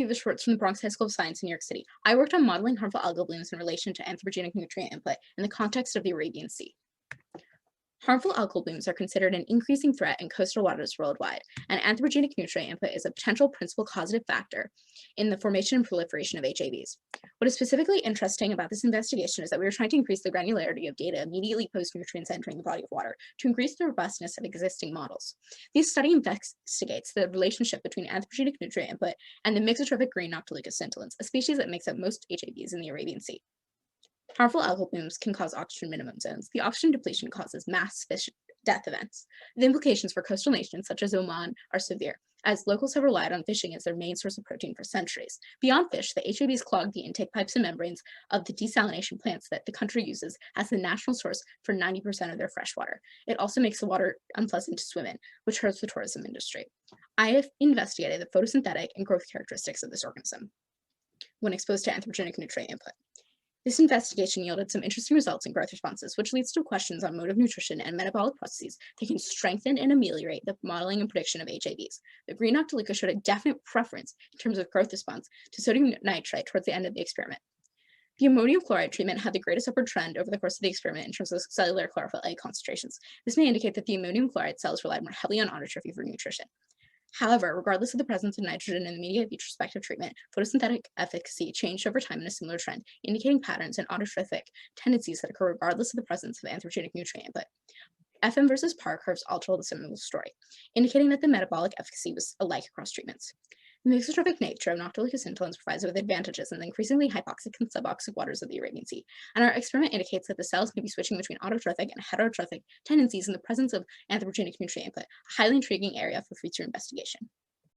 Aviva Schwarz from the Bronx High School of Science in New York City. I worked on modeling harmful algal blooms in relation to anthropogenic nutrient input in the context of the Arabian Sea. Harmful algal blooms are considered an increasing threat in coastal waters worldwide, and anthropogenic nutrient input is a potential principal causative factor in the formation and proliferation of HABs. What is specifically interesting about this investigation is that we are trying to increase the granularity of data immediately post nutrients entering the body of water to increase the robustness of existing models. This study investigates the relationship between anthropogenic nutrient input and the mixotrophic green Noctiluca scintillans, a species that makes up most HABs in the Arabian Sea. Harmful algal blooms can cause oxygen minimum zones. The oxygen depletion causes mass fish death events. The implications for coastal nations such as Oman are severe, as locals have relied on fishing as their main source of protein for centuries. Beyond fish, the HABs clog the intake pipes and membranes of the desalination plants that the country uses as the national source for 90% of their fresh water. It also makes the water unpleasant to swim in, which hurts the tourism industry. I have investigated the photosynthetic and growth characteristics of this organism when exposed to anthropogenic nutrient input. This investigation yielded some interesting results in growth responses, which leads to questions on mode of nutrition and metabolic processes that can strengthen and ameliorate the modeling and prediction of HABs. The green Noctiluca showed a definite preference in terms of growth response to sodium nitrite towards the end of the experiment. The ammonium chloride treatment had the greatest upward trend over the course of the experiment in terms of cellular chlorophyll A concentrations. This may indicate that the ammonium chloride cells relied more heavily on autotrophy for nutrition. However, regardless of the presence of nitrogen in the immediate retrospective treatment, photosynthetic efficacy changed over time in a similar trend, indicating patterns and autotrophic tendencies that occur regardless of the presence of anthropogenic nutrient input. FM versus PAR curves all told a similar story, indicating that the metabolic efficacy was alike across treatments. The mixotrophic nature of Noctiluca scintillans provides it with advantages in the increasingly hypoxic and suboxic waters of the Arabian Sea, and our experiment indicates that the cells may be switching between autotrophic and heterotrophic tendencies in the presence of anthropogenic nutrient input, a highly intriguing area for future investigation.